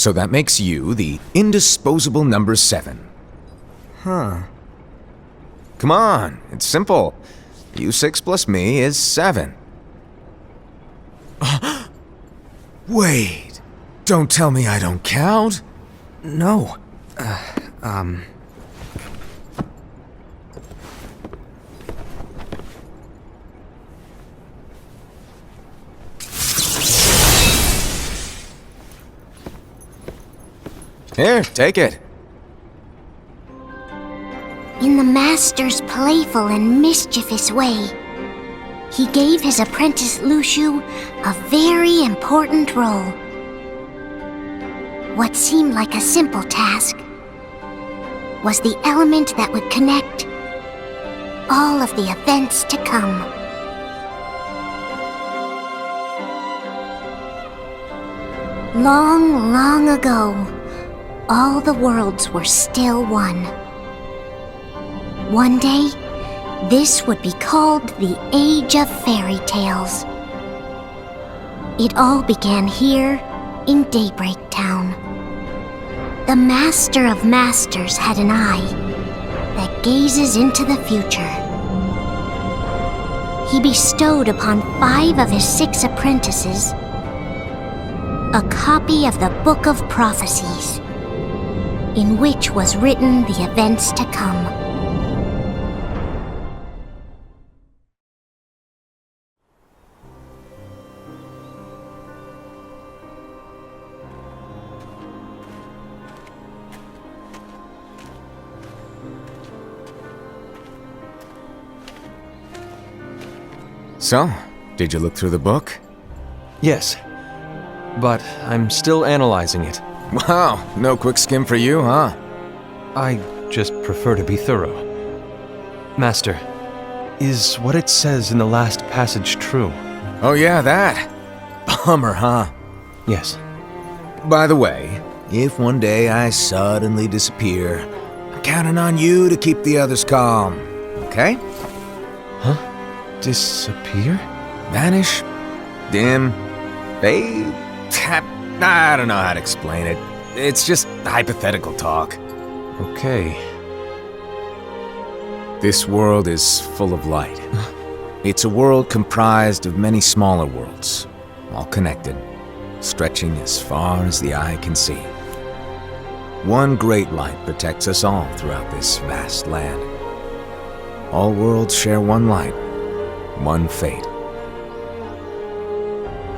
So that makes you the indisposable number 7. Huh. Come on, it's simple. You 6 plus me is 7. Wait, don't tell me I don't count. No. Here, take it. In the Master's playful and mischievous way, he gave his apprentice Luciu a very important role. What seemed like a simple task was the element that would connect all of the events to come. Long, long ago, all the worlds were still one. One day, this would be called the Age of Fairy Tales. It all began here in Daybreak Town. The Master of Masters had an eye that gazes into the future. He bestowed upon 5 of his 6 apprentices a copy of the Book of Prophecies, in which was written the events to come. So, did you look through the book? Yes. But I'm still analyzing it. Wow, no quick skim for you, huh? I just prefer to be thorough. Master, is what it says in the last passage true? Oh yeah, that. Bummer, huh? Yes. By the way, if one day I suddenly disappear, I'm counting on you to keep the others calm, okay? Huh? Disappear? Vanish? Dim? Fade? I don't know how to explain it. It's just hypothetical talk. Okay. This world is full of light. It's a world comprised of many smaller worlds, all connected, stretching as far as the eye can see. One great light protects us all throughout this vast land. All worlds share one light, one fate.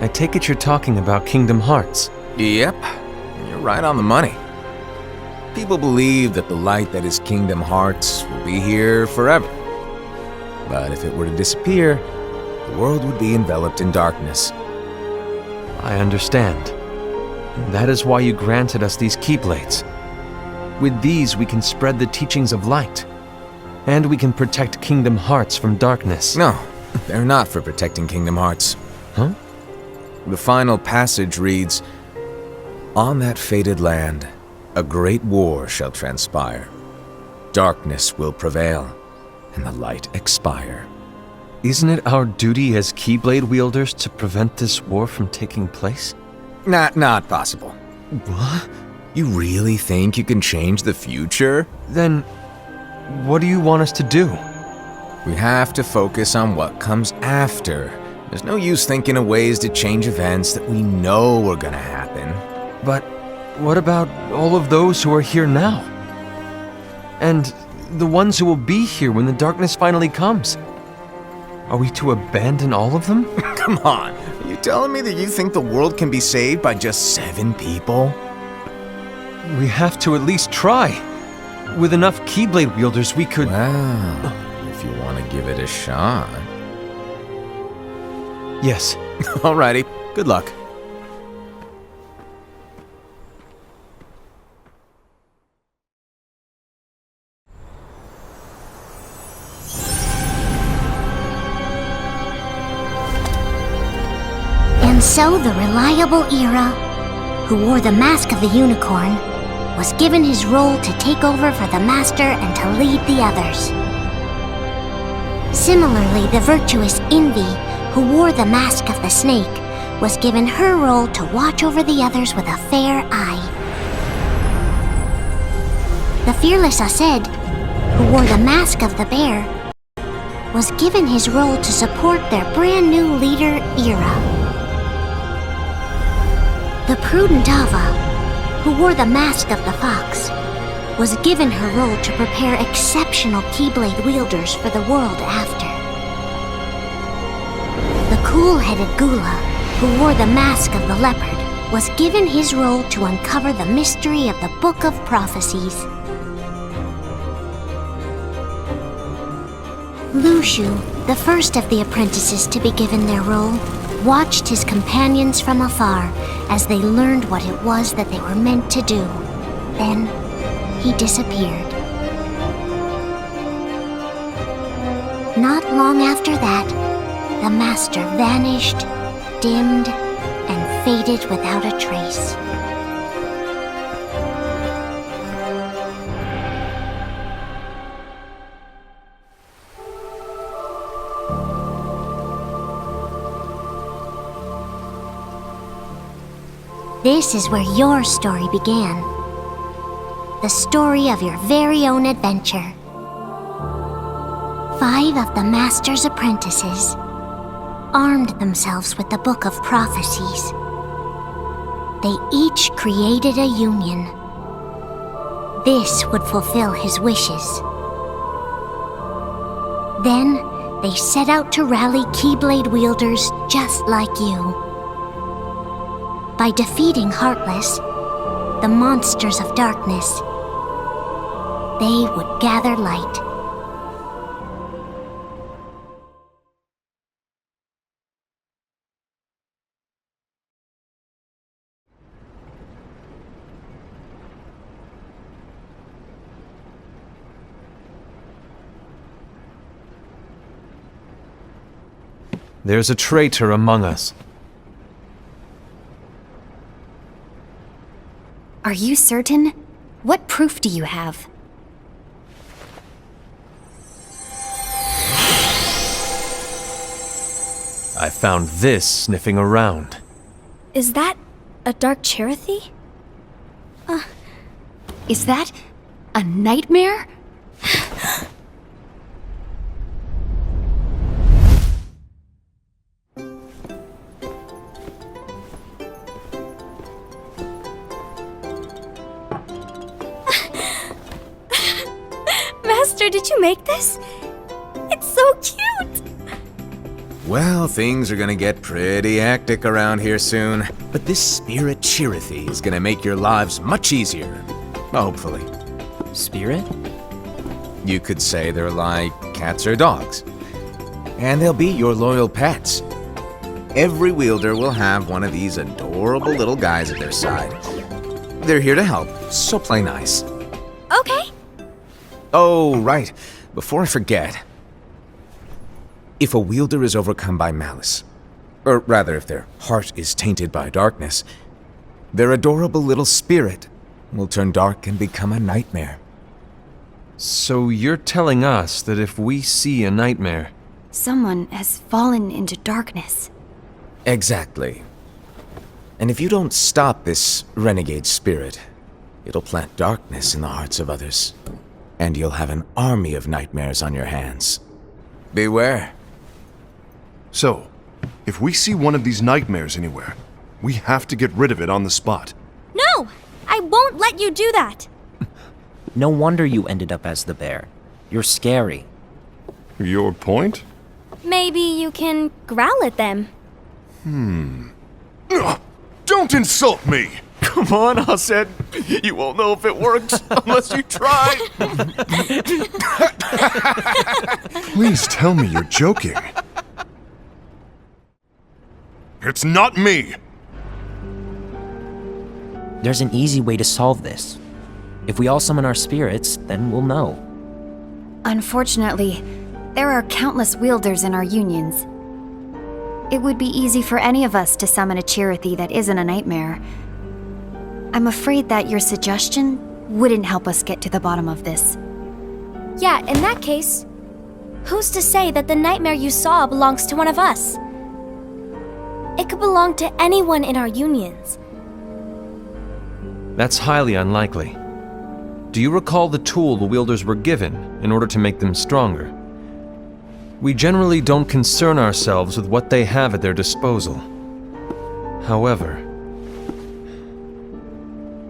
I take it you're talking about Kingdom Hearts. Yep, you're right on the money. People believe that the light that is Kingdom Hearts will be here forever. But if it were to disappear, the world would be enveloped in darkness. I understand. That is why you granted us these Keyblades. With these, we can spread the teachings of light. And we can protect Kingdom Hearts from darkness. No, they're not for protecting Kingdom Hearts. Huh? The final passage reads, "On that fated land, a great war shall transpire. Darkness will prevail, and the light expire." Isn't it our duty as Keyblade wielders to prevent this war from taking place? Not possible. What? You really think you can change the future? Then, what do you want us to do? We have to focus on what comes after. There's no use thinking of ways to change events that we know are gonna happen. But what about all of those who are here now? And the ones who will be here when the darkness finally comes? Are we to abandon all of them? Come on, are you telling me that you think the world can be saved by just 7 people? We have to at least try. With enough Keyblade wielders, we could... Well, if you want to give it a shot. Yes. Alrighty, good luck. And so the reliable Era, who wore the mask of the unicorn, was given his role to take over for the Master and to lead the others. Similarly, the virtuous Envy, who wore the mask of the snake, was given her role to watch over the others with a fair eye The fearless Ased, who wore the mask of the bear, was given his role to support their brand new leader, Ira. The prudent Ava, who wore the mask of the fox, was given her role to prepare exceptional Keyblade wielders for the world after. The cool-headed Gula, who wore the mask of the leopard, was given his role to uncover the mystery of the Book of Prophecies. Lushu, the first of the apprentices to be given their role, watched his companions from afar as they learned what it was that they were meant to do. Then, he disappeared. Not long after that, the master vanished, dimmed, and faded without a trace. This is where your story began. The story of your very own adventure. 5 of the Master's apprentices armed themselves with the Book of Prophecies. They each created a union. This would fulfill his wishes. Then, they set out to rally Keyblade wielders just like you. By defeating Heartless, the monsters of darkness, they would gather light. There's a traitor among us. Are you certain? What proof do you have? I found this sniffing around. Is that a dark Cherothy? Is that a nightmare? Master, did you make this? It's so cute! Well, things are gonna get pretty hectic around here soon. But this spirit Cherothy is gonna make your lives much easier. Hopefully. Spirit? You could say they're like cats or dogs. And they'll be your loyal pets. Every wielder will have one of these adorable little guys at their side. They're here to help, so play nice. Okay. Oh, right. Before I forget. If a wielder is overcome by malice, or rather if their heart is tainted by darkness, their adorable little spirit will turn dark and become a nightmare. So you're telling us that if we see a nightmare... Someone has fallen into darkness. Exactly. And if you don't stop this renegade spirit, it'll plant darkness in the hearts of others. And you'll have an army of nightmares on your hands. Beware. So, if we see one of these nightmares anywhere, we have to get rid of it on the spot. No! I won't let you do that! No wonder you ended up as the bear. You're scary. Your point? Maybe you can growl at them. Ugh, don't insult me! Come on, Hased. You won't know if it works unless you try. Please tell me you're joking. It's not me! There's an easy way to solve this. If we all summon our spirits, then we'll know. Unfortunately, there are countless wielders in our unions. It would be easy for any of us to summon a Cherothy that isn't a nightmare. I'm afraid that your suggestion wouldn't help us get to the bottom of this. Yeah, in that case, who's to say that the nightmare you saw belongs to one of us? It could belong to anyone in our unions. That's highly unlikely. Do you recall the tool the wielders were given in order to make them stronger? We generally don't concern ourselves with what they have at their disposal. However,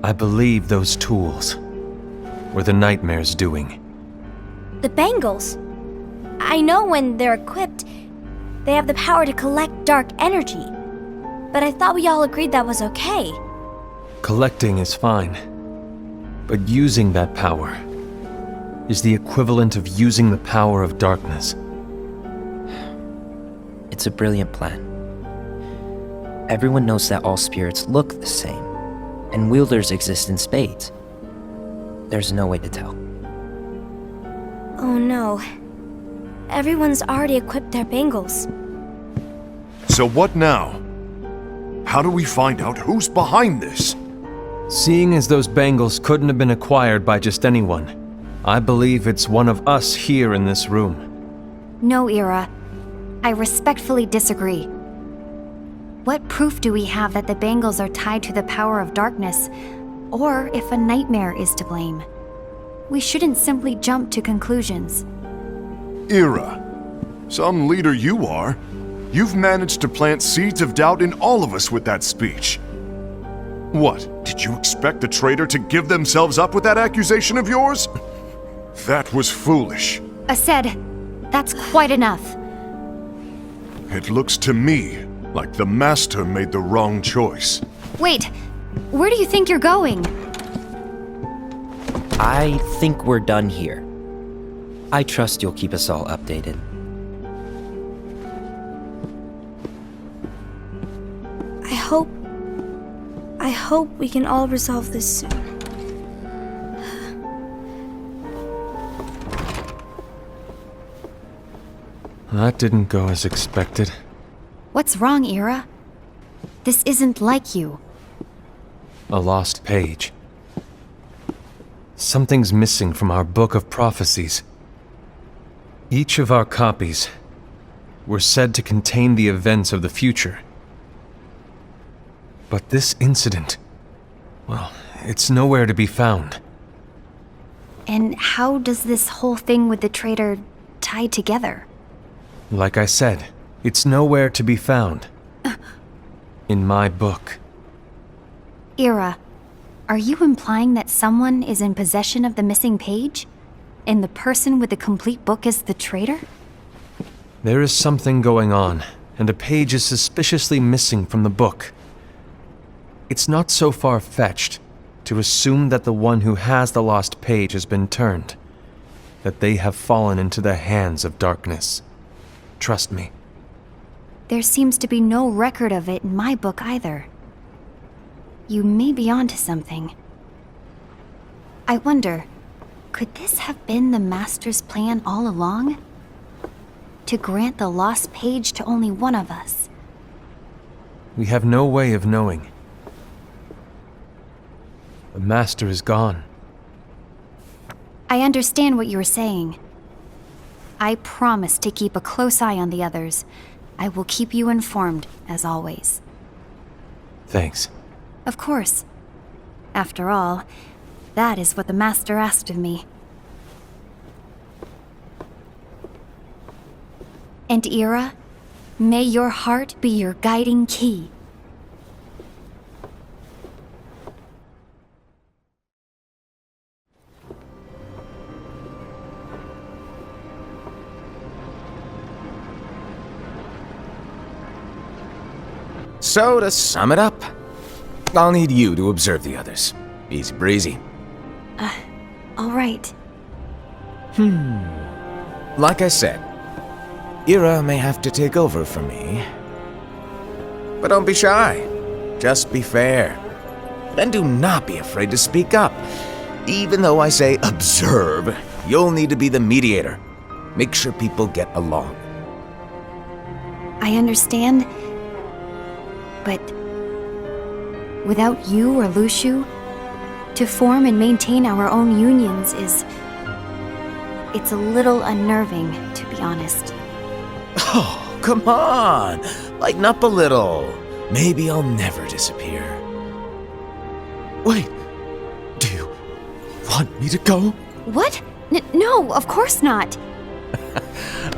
I believe those tools were the Nightmare's doing. The bangles. I know when they're equipped, they have the power to collect dark energy. But I thought we all agreed that was okay. Collecting is fine, but using that power is the equivalent of using the power of darkness. It's a brilliant plan. Everyone knows that all spirits look the same, and wielders exist in spades. There's no way to tell. Oh no. Everyone's already equipped their bangles. So what now? How do we find out who's behind this? Seeing as those bangles couldn't have been acquired by just anyone, I believe it's one of us here in this room. No, Ira. I respectfully disagree. What proof do we have that the bangles are tied to the power of darkness, or if a nightmare is to blame? We shouldn't simply jump to conclusions. Ira, some leader you are. You've managed to plant seeds of doubt in all of us with that speech. What, did you expect the traitor to give themselves up with that accusation of yours? That was foolish. Aced, that's quite enough. It looks to me like the Master made the wrong choice. Wait, where do you think you're going? I think we're done here. I trust you'll keep us all updated. I hope we can all resolve this soon. That didn't go as expected. What's wrong, Ira? This isn't like you. A lost page. Something's missing from our book of prophecies. Each of our copies were said to contain the events of the future. But this incident, well, it's nowhere to be found. And how does this whole thing with the traitor tie together? Like I said, it's nowhere to be found. In my book. Ira, are you implying that someone is in possession of the missing page? And the person with the complete book is the traitor? There is something going on, and a page is suspiciously missing from the book. It's not so far-fetched to assume that the one who has the lost page has been turned, that they have fallen into the hands of darkness. Trust me. There seems to be no record of it in my book either. You may be onto something. I wonder, could this have been the Master's plan all along? To grant the lost page to only one of us? We have no way of knowing. The Master is gone. I understand what you are saying. I promise to keep a close eye on the others. I will keep you informed, as always. Thanks. Of course. After all, that is what the Master asked of me. And Ira, may your heart be your guiding key. So, to sum it up, I'll need you to observe the others. Easy breezy. All right. Like I said, Ira may have to take over for me. But don't be shy. Just be fair. And do not be afraid to speak up. Even though I say observe, you'll need to be the mediator. Make sure people get along. I understand. But without you or Luciu, to form and maintain our own unions it's a little unnerving, to be honest. Oh, come on! Lighten up a little. Maybe I'll never disappear. Wait, do you want me to go? What? No, of course not.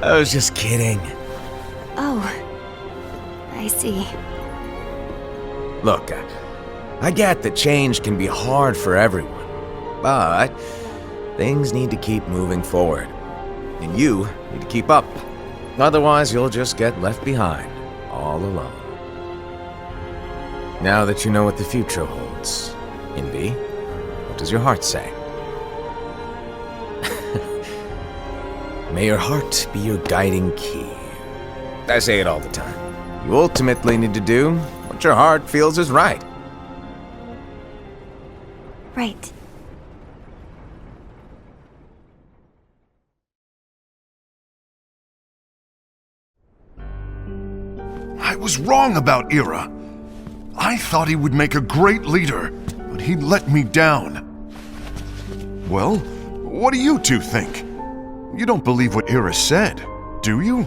I was just kidding. Oh, I see. Look, I get that change can be hard for everyone, but things need to keep moving forward. And you need to keep up. Otherwise, you'll just get left behind, all alone. Now that you know what the future holds, Envy, what does your heart say? May your heart be your guiding key. I say it all the time. You ultimately need to do what your heart feels is right. Right. I was wrong about Ira. I thought he would make a great leader, but he let me down. Well, what do you two think? You don't believe what Ira said, do you?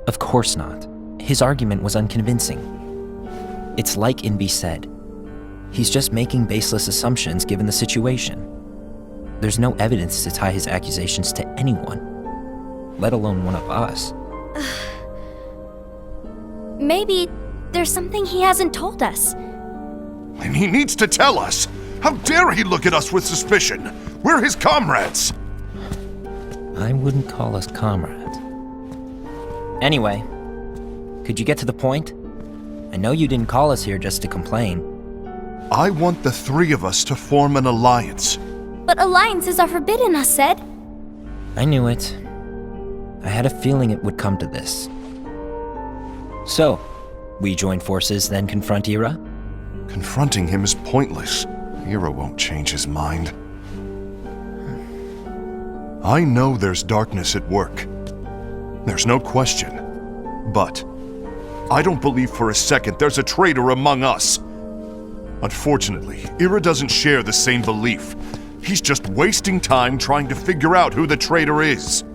Of course not. His argument was unconvincing. It's like Invi said. He's just making baseless assumptions given the situation. There's no evidence to tie his accusations to anyone, let alone one of us. Maybe there's something he hasn't told us. And he needs to tell us. How dare he look at us with suspicion? We're his comrades. I wouldn't call us comrades. Anyway, could you get to the point? I know you didn't call us here just to complain. I want the three of us to form an alliance. But alliances are forbidden, us said. I knew it. I had a feeling it would come to this. So, we join forces, then confront Ira? Confronting him is pointless. Ira won't change his mind. I know there's darkness at work. There's no question. But I don't believe for a second there's a traitor among us. Unfortunately, Ira doesn't share the same belief. He's just wasting time trying to figure out who the traitor is.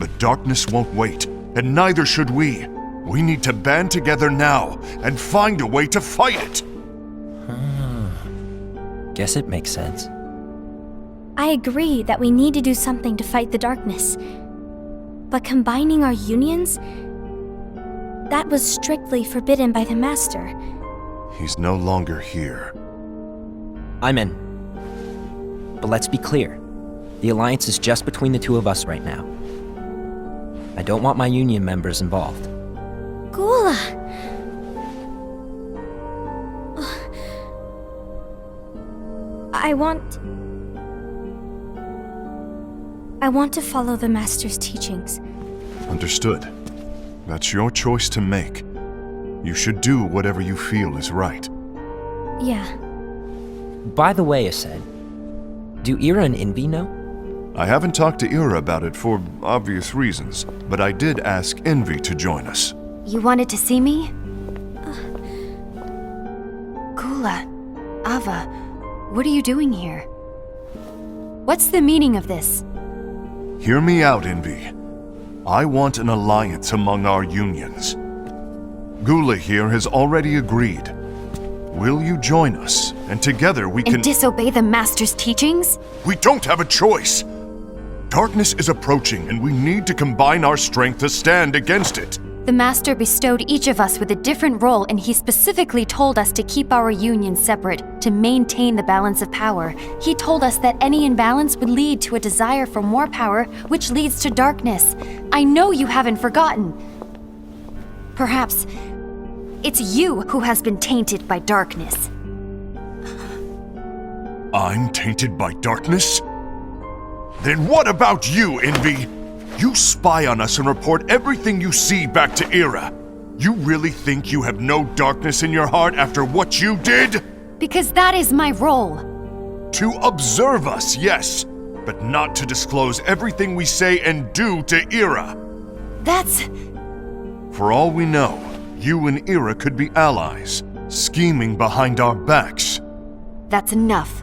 But darkness won't wait, and neither should we. We need to band together now and find a way to fight it. Guess it makes sense. I agree that we need to do something to fight the darkness. But combining our unions? That was strictly forbidden by the Master. He's no longer here. I'm in. But let's be clear. The alliance is just between the two of us right now. I don't want my union members involved. Gula! I want to follow the Master's teachings. Understood. That's your choice to make. You should do whatever you feel is right. Yeah. By the way, Ased, do Ira and Invi know? I haven't talked to Ira about it for obvious reasons, but I did ask Envy to join us. You wanted to see me? Gula, Ava, what are you doing here? What's the meaning of this? Hear me out, Envy. I want an alliance among our unions. Gula here has already agreed. Will you join us? And together we can— And disobey the Master's teachings? We don't have a choice! Darkness is approaching, and we need to combine our strength to stand against it. The Master bestowed each of us with a different role, and he specifically told us to keep our union separate, to maintain the balance of power. He told us that any imbalance would lead to a desire for more power, which leads to darkness. I know you haven't forgotten. Perhaps it's you who has been tainted by darkness. I'm tainted by darkness? Then what about you, Envy? You spy on us and report everything you see back to Ira. You really think you have no darkness in your heart after what you did? Because that is my role. To observe us, yes, but not to disclose everything we say and do to Ira. That's... For all we know, you and Ira could be allies, scheming behind our backs. That's enough.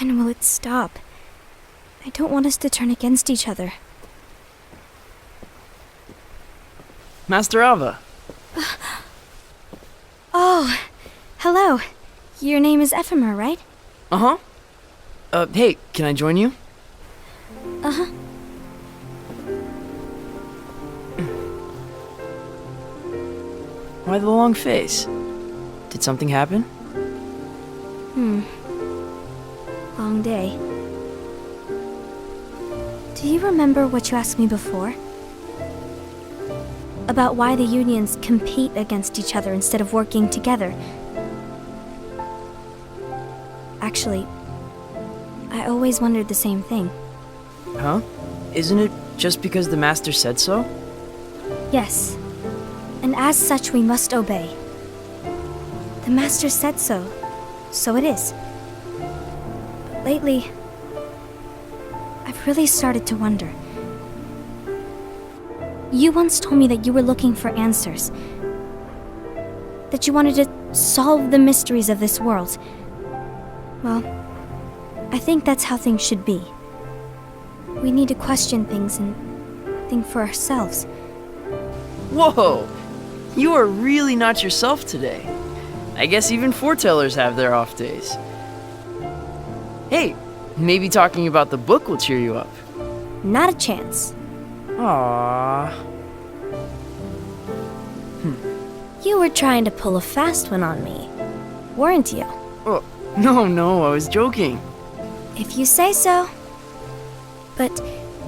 When will it stop? I don't want us to turn against each other. Master Alva. Oh, hello. Your name is Ephemer, right? Uh-huh. Hey, can I join you? Uh-huh. Why the long face? Did something happen? Long day. Do you remember what you asked me before? About why the unions compete against each other instead of working together. Actually, I always wondered the same thing. Huh? Isn't it just because the Master said so? Yes. And as such, we must obey. The Master said so, so it is. But lately, I've really started to wonder. You once told me that you were looking for answers. That you wanted to solve the mysteries of this world. Well, I think that's how things should be. We need to question things and think for ourselves. Whoa! You are really not yourself today. I guess even foretellers have their off days. Hey, maybe talking about the book will cheer you up. Not a chance. Aww. You were trying to pull a fast one on me, weren't you? Oh, no, I was joking. If you say so. But,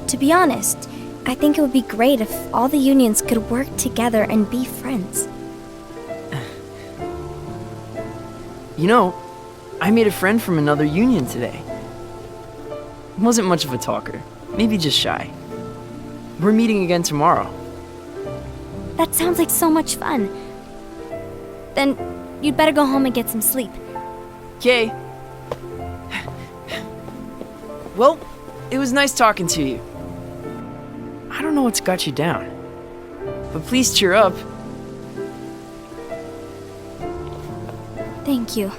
to be honest, I think it would be great if all the unions could work together and be friends. You know, I made a friend from another union today. Wasn't much of a talker, maybe just shy. We're meeting again tomorrow. That sounds like so much fun. Then, you'd better go home and get some sleep. Okay. Well, it was nice talking to you. I don't know what's got you down, but please cheer up. Thank you.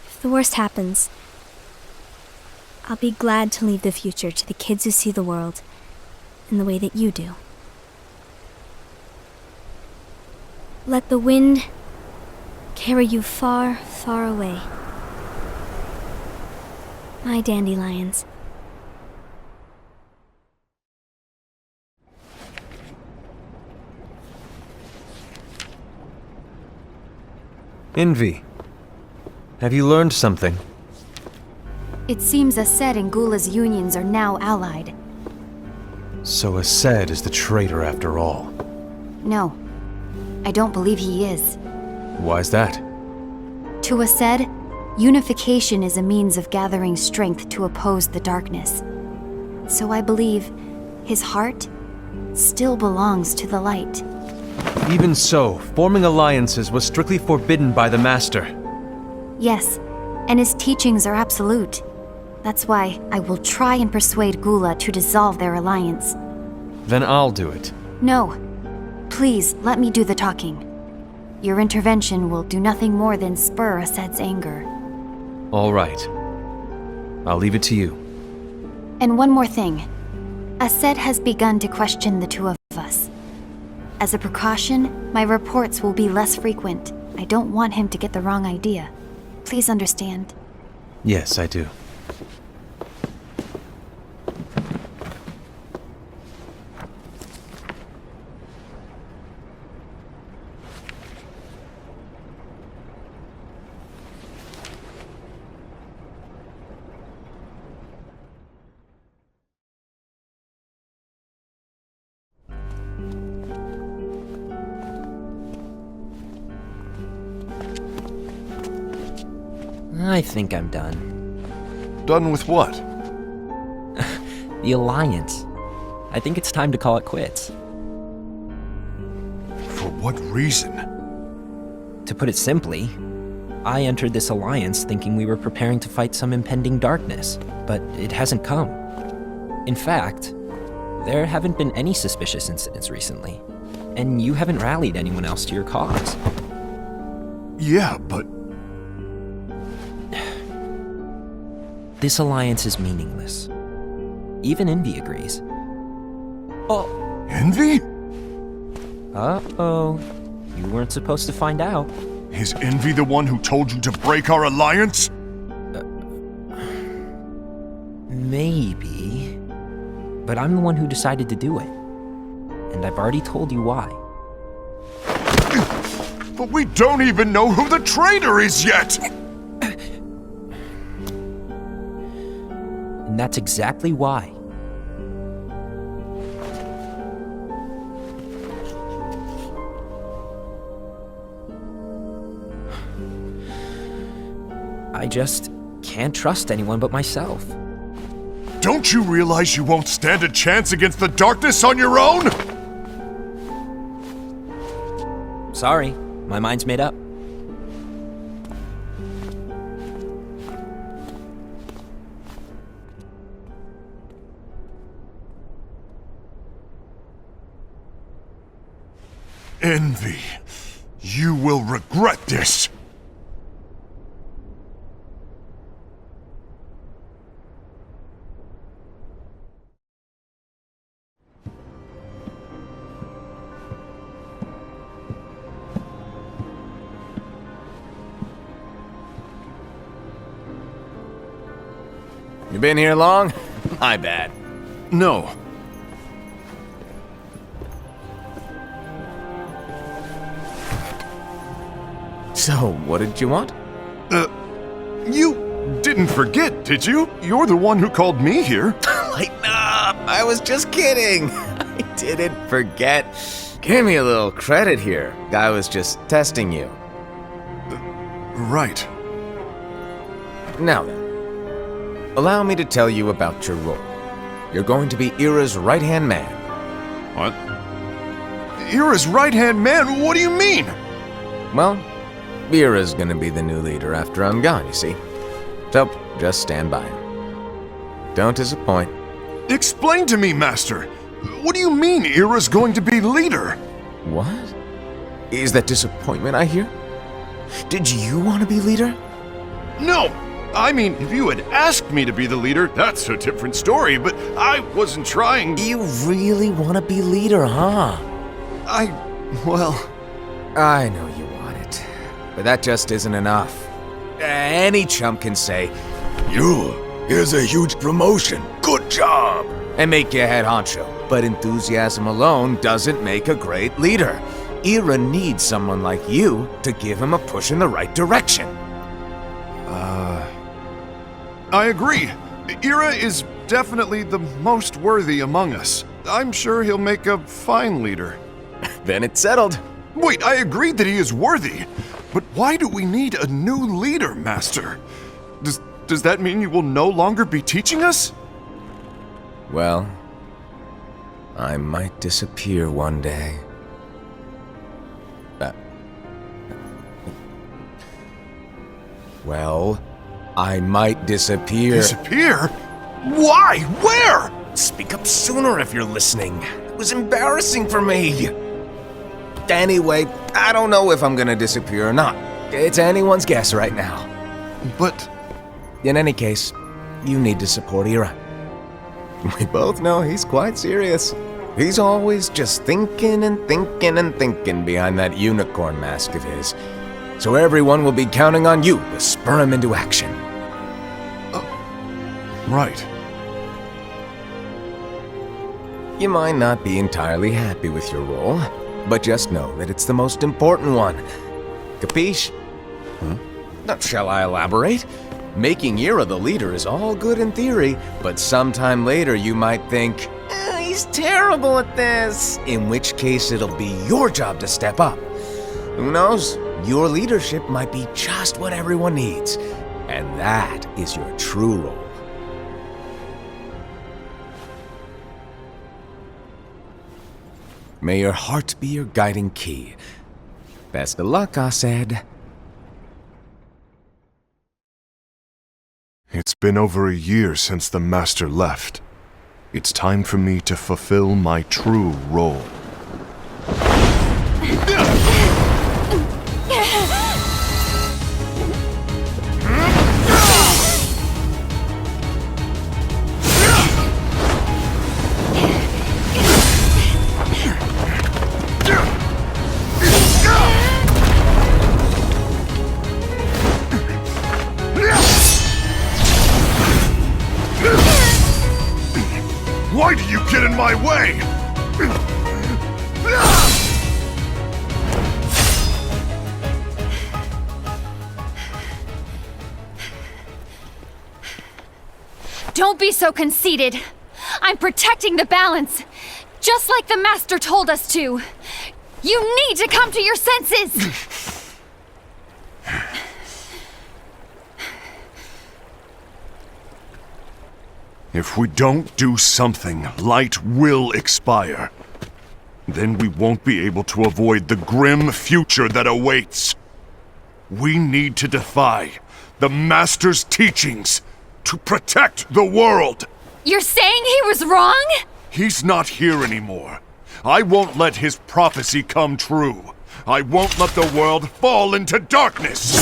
If the worst happens, I'll be glad to leave the future to the kids who see the world in the way that you do. Let the wind carry you far, far away. My dandelions. Envy. Have you learned something? It seems Ased and Gula's unions are now allied. So Ased is the traitor after all. No, I don't believe he is. Why's that? To Ased, unification is a means of gathering strength to oppose the darkness. So I believe his heart still belongs to the light. Even so, forming alliances was strictly forbidden by the Master. Yes, and his teachings are absolute. That's why I will try and persuade Gula to dissolve their alliance. Then I'll do it. No. Please, let me do the talking. Your intervention will do nothing more than spur Ased's anger. All right. I'll leave it to you. And one more thing. Ased has begun to question the two of us. As a precaution, my reports will be less frequent. I don't want him to get the wrong idea. Please understand. Yes, I do. I think I'm done. Done with what? The Alliance. I think it's time to call it quits. For what reason? To put it simply, I entered this alliance thinking we were preparing to fight some impending darkness, but it hasn't come. In fact, there haven't been any suspicious incidents recently, and you haven't rallied anyone else to your cause. Yeah, but This alliance is meaningless. Even Envy agrees. Oh. Envy? Uh-oh. You weren't supposed to find out. Is Envy the one who told you to break our alliance? Maybe. But I'm the one who decided to do it. And I've already told you why. But we don't even know who the traitor is yet! And that's exactly why. I just can't trust anyone but myself. Don't you realize you won't stand a chance against the darkness on your own? Sorry, my mind's made up. Envy, you will regret this. You been here long? My bad. No. So, what did you want? You didn't forget, did you? You're the one who called me here. Lighten up! I was just kidding. I didn't forget. Give me a little credit here. I was just testing you. Right. Now then, allow me to tell you about your role. You're going to be Ira's right-hand man. What? Ira's right-hand man? What do you mean? Well, Ira's gonna be the new leader after I'm gone, you see. So, just stand by him. Don't disappoint. Explain to me, Master. What do you mean Ira's going to be leader? What? Is that disappointment I hear? Did you want to be leader? No! I mean, if you had asked me to be the leader, that's a different story, but I wasn't trying. You really want to be leader, huh? Well... I know you want it, but that just isn't enough. Any chump can say, here's a huge promotion, good job, and make you head honcho. But enthusiasm alone doesn't make a great leader. Ira needs someone like you to give him a push in the right direction. I agree. Ira is definitely the most worthy among us. I'm sure he'll make a fine leader. Then it's settled. Wait, I agreed that he is worthy. But why do we need a new leader, Master? Does that mean you will no longer be teaching us? Well, I might disappear one day. Well, I might disappear. Disappear? Why? Where? Speak up sooner if you're listening. It was embarrassing for me. Anyway, I don't know if I'm gonna disappear or not. It's anyone's guess right now. But... In any case, you need to support Ira. We both know he's quite serious. He's always just thinking and thinking and thinking behind that unicorn mask of his. So everyone will be counting on you to spur him into action. Right. You might not be entirely happy with your role, but just know that it's the most important one. Capiche? Now, shall I elaborate? Making Ira the leader is all good in theory, but sometime later you might think, he's terrible at this. In which case it'll be your job to step up. Who knows? Your leadership might be just what everyone needs. And that is your true role. May your heart be your guiding key. Best of luck, I said. It's been over a year since the Master left. It's time for me to fulfill my true role. in my way! Don't be so conceited. I'm protecting the balance, just like the Master told us to. You need to come to your senses! If we don't do something, light will expire. Then we won't be able to avoid the grim future that awaits. We need to defy the Master's teachings to protect the world. You're saying he was wrong? He's not here anymore. I won't let his prophecy come true. I won't let the world fall into darkness.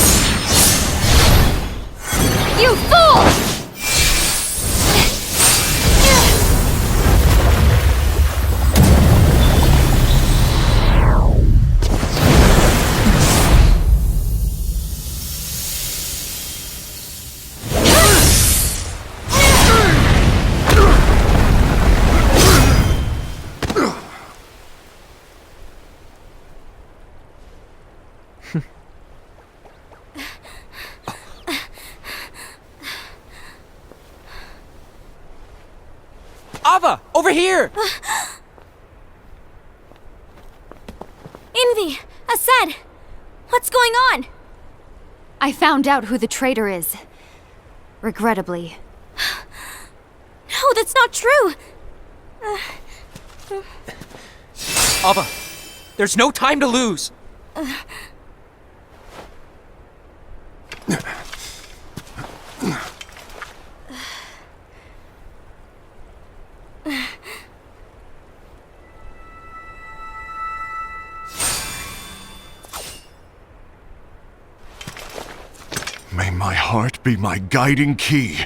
You fool! Ava, over here! Envy! Asad! What's going on? I found out who the traitor is. Regrettably. No, that's not true! Ava, there's no time to lose! May my heart be my guiding key.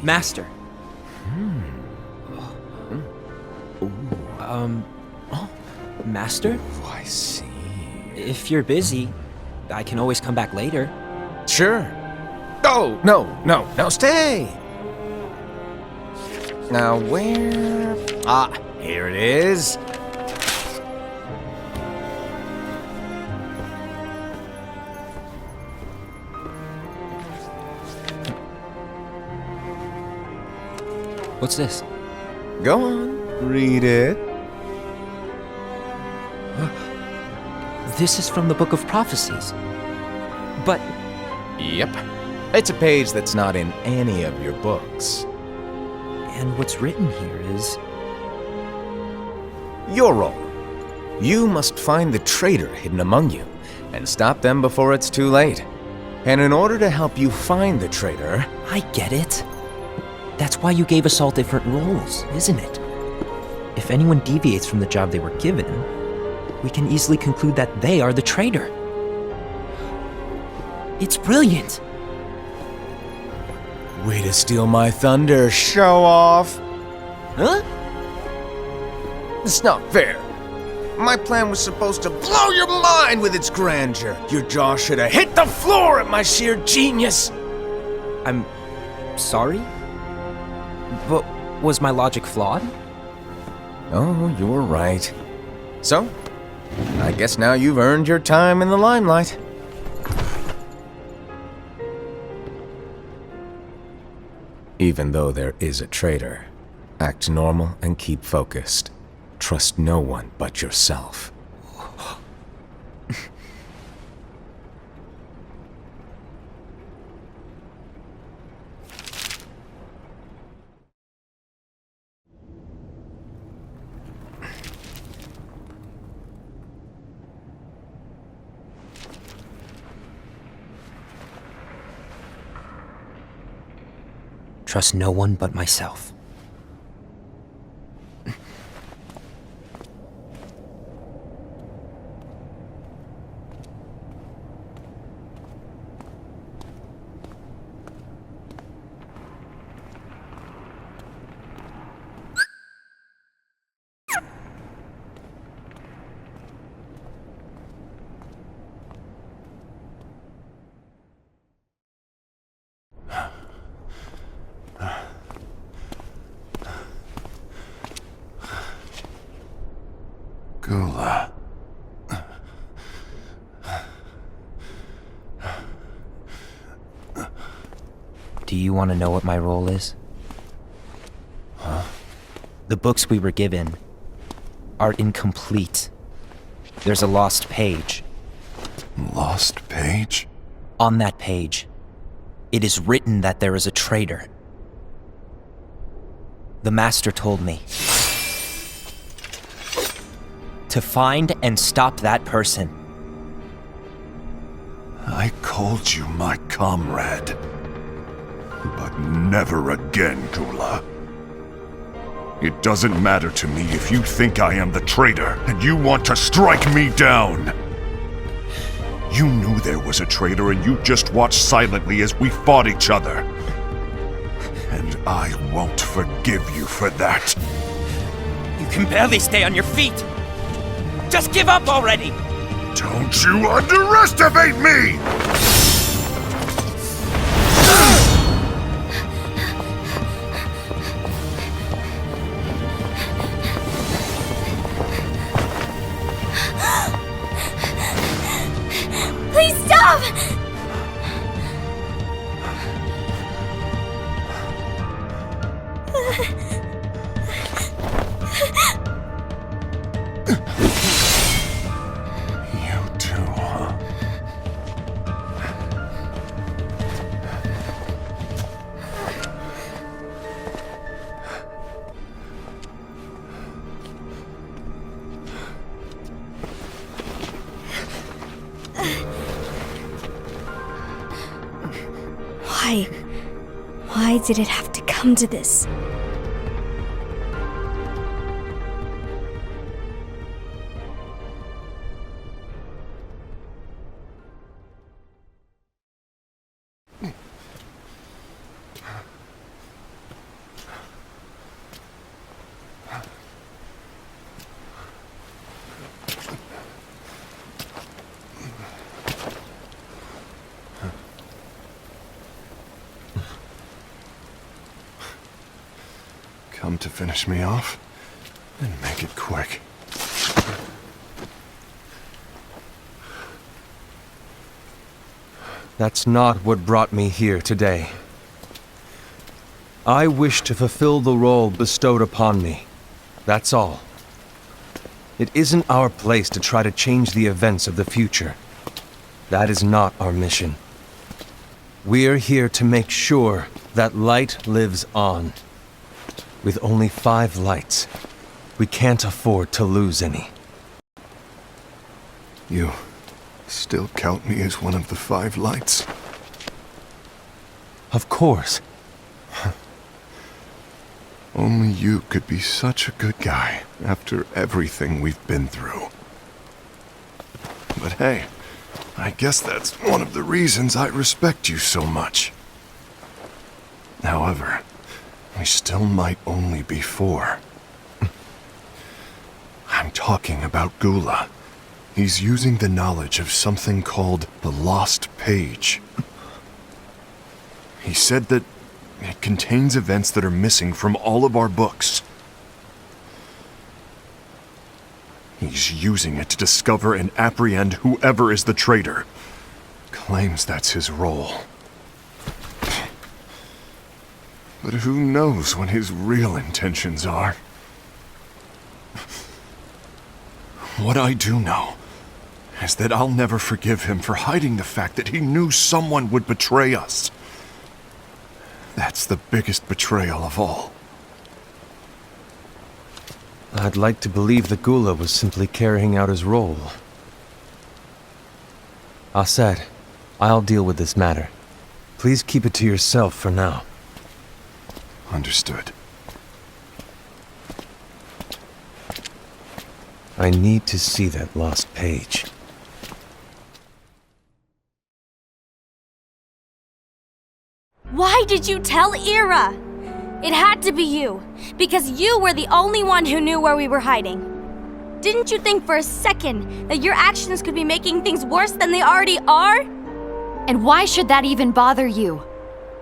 Master. Master? Oh, I see. If you're busy, I can always come back later. Sure. Oh, no, stay! Now, where... Ah, here it is. What's this? Go on, read it. This is from the Book of Prophecies. But Yep. It's a page that's not in any of your books. and what's written here is... Your role. You must find the traitor hidden among you, and stop them before it's too late. And in order to help you find the traitor... I get it. That's why you gave us all different roles, isn't it? If anyone deviates from the job they were given, we can easily conclude that they are the traitor. It's brilliant! Way to steal my thunder, show off! Huh? It's not fair. My plan was supposed to blow your mind with its grandeur. Your jaw should have hit the floor at my sheer genius. I'm sorry? But was my logic flawed? Oh, you're right. So, I guess now you've earned your time in the limelight. Even though there is a traitor, act normal and keep focused. Trust no one but yourself. trust no one but myself. Gula. Do you want to know what my role is? Huh? The books we were given are incomplete. There's a lost page. Lost page? On that page, it is written that there is a traitor. The Master told me to find and stop that person. I called you my comrade. But never again, Gula. It doesn't matter to me if you think I am the traitor and you want to strike me down. You knew there was a traitor and you just watched silently as we fought each other. And I won't forgive you for that. You can barely stay on your feet. Just give up already! Don't you underestimate me! Please stop! You too, huh? Why did it have to come to this? Come to finish me off? Then make it quick. That's not what brought me here today. I wish to fulfill the role bestowed upon me. That's all. It isn't our place to try to change the events of the future. That is not our mission. We're here to make sure that light lives on. With only 5 lights, we can't afford to lose any. You still count me as one of the 5 lights? Of course. Only you could be such a good guy after everything we've been through. But hey, I guess that's one of the reasons I respect you so much. However, we still might only be 4. I'm talking about Gula. He's using the knowledge of something called the Lost Page. He said that it contains events that are missing from all of our books. He's using it to discover and apprehend whoever is the traitor. Claims that's his role. But who knows what his real intentions are? What I do know is that I'll never forgive him for hiding the fact that he knew someone would betray us. That's the biggest betrayal of all. I'd like to believe that Gula was simply carrying out his role. Aset, I'll deal with this matter. Please keep it to yourself for now. Understood. I need to see that lost page. Why did you tell Ira? It had to be you, because you were the only one who knew where we were hiding. Didn't you think for a second that your actions could be making things worse than they already are? And why should that even bother you?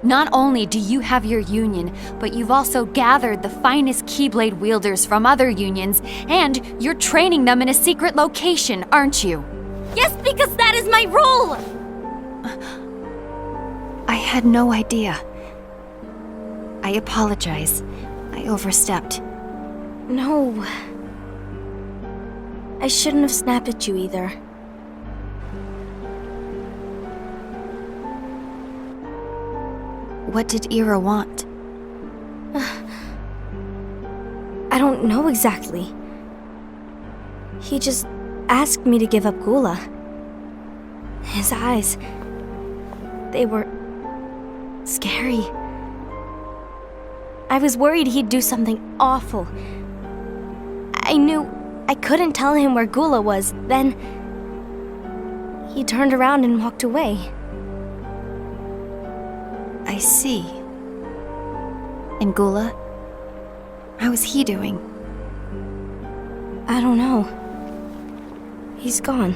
Not only do you have your union, but you've also gathered the finest Keyblade wielders from other unions, and you're training them in a secret location, aren't you? Yes, because that is my role! I had no idea. I apologize. I overstepped. No. I shouldn't have snapped at you either. What did Ira want? I don't know exactly. He just asked me to give up Gula. His eyes, they were scary. I was worried he'd do something awful. I knew I couldn't tell him where Gula was. Then he turned around and walked away. I see. And Gula? How is he doing? I don't know. He's gone.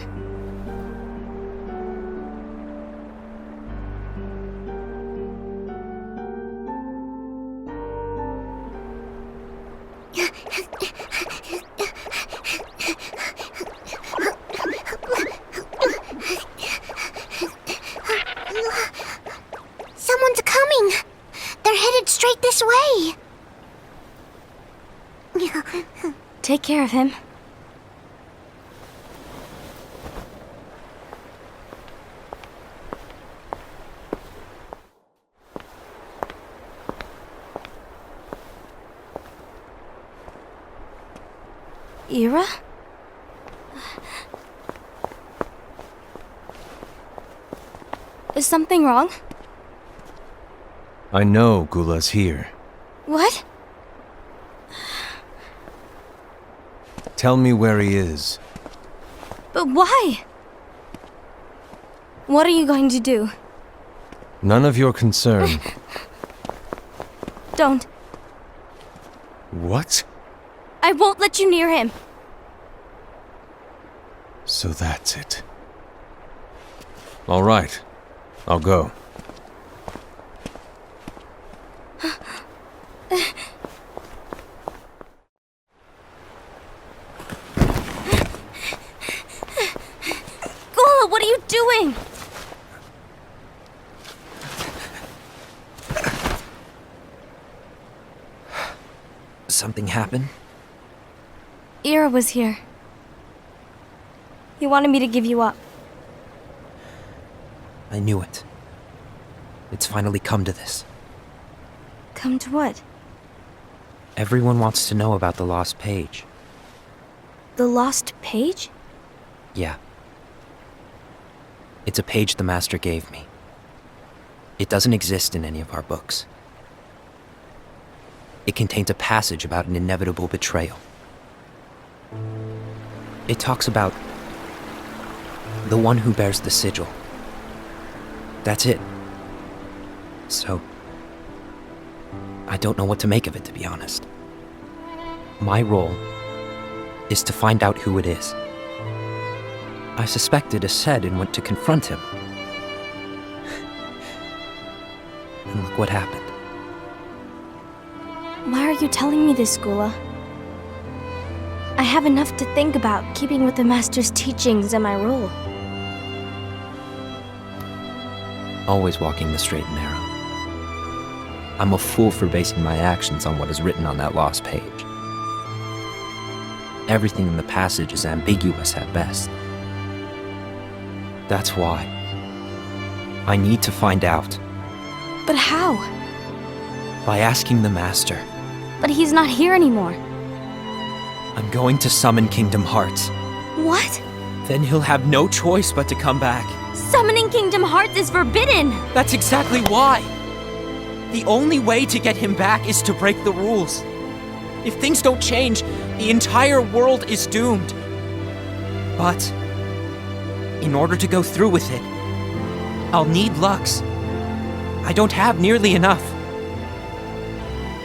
Someone's coming! They're headed straight this way! Take care of him. Ira? Is something wrong? I know Gula's here. What? Tell me where he is. But why? What are you going to do? None of your concern. Don't. What? I won't let you near him. So that's it. All right. I'll go. Gula, what are you doing? Something happened? Ira was here. He wanted me to give you up. I knew it. It's finally come to this. Come to what? Everyone wants to know about the lost page. The lost page? Yeah. It's a page the Master gave me. It doesn't exist in any of our books. It contains a passage about an inevitable betrayal. It talks about the one who bears the sigil. That's it. So, I don't know what to make of it, to be honest. My role is to find out who it is. I suspected Ased and went to confront him. And look what happened. Why are you telling me this, Gula? I have enough to think about, keeping with the Master's teachings and my role. Always walking the straight and narrow. I'm a fool for basing my actions on what is written on that lost page. Everything in the passage is ambiguous at best. That's why I need to find out. But how? By asking the Master. But he's not here anymore. I'm going to summon Kingdom Hearts. What? Then he'll have no choice but to come back. Summoning Kingdom Hearts is forbidden! That's exactly why! The only way to get him back is to break the rules. If things don't change, the entire world is doomed. But in order to go through with it, I'll need Lux. I don't have nearly enough.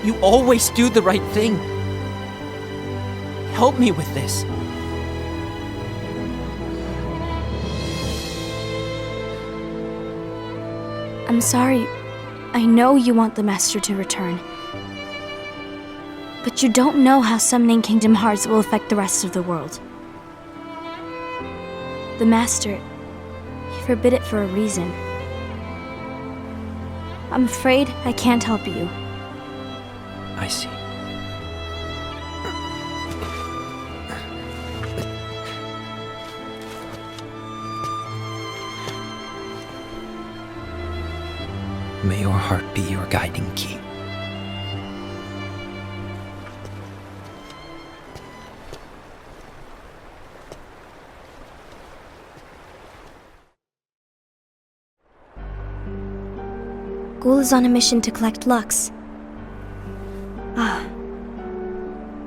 You always do the right thing. Help me with this. I'm sorry. I know you want the Master to return. But you don't know how summoning Kingdom Hearts will affect the rest of the world. The Master, he forbid it for a reason. I'm afraid I can't help you. I see. May your heart be your guiding key. Ghoul is on a mission to collect Lux.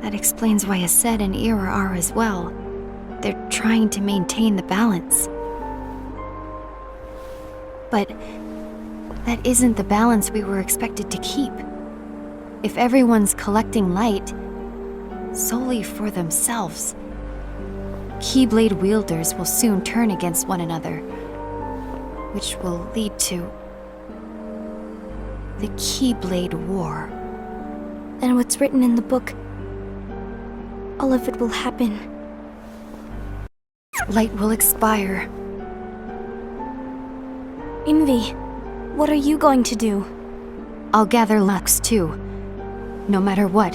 That explains why Aced and Ira are as well. They're trying to maintain the balance. But that isn't the balance we were expected to keep. If everyone's collecting light solely for themselves, Keyblade wielders will soon turn against one another, which will lead to the Keyblade War. Then what's written in the book, all of it will happen. Light will expire. Envy, what are you going to do? I'll gather Lux too. No matter what,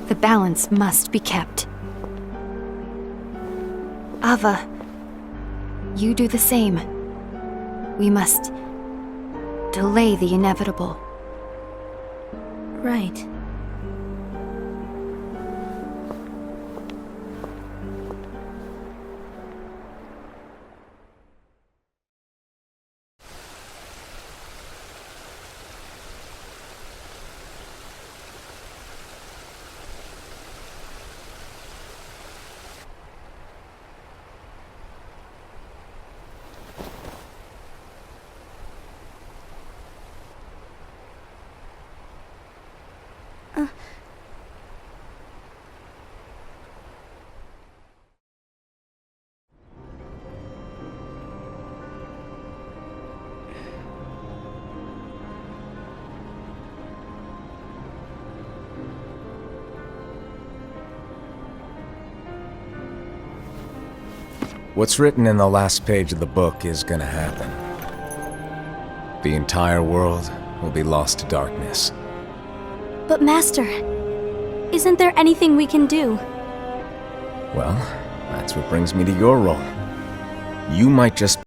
the balance must be kept. Ava, you do the same. We must delay the inevitable. Right. What's written in the last page of the book is gonna happen. The entire world will be lost to darkness. But Master, isn't there anything we can do? Well, that's what brings me to your role. You might just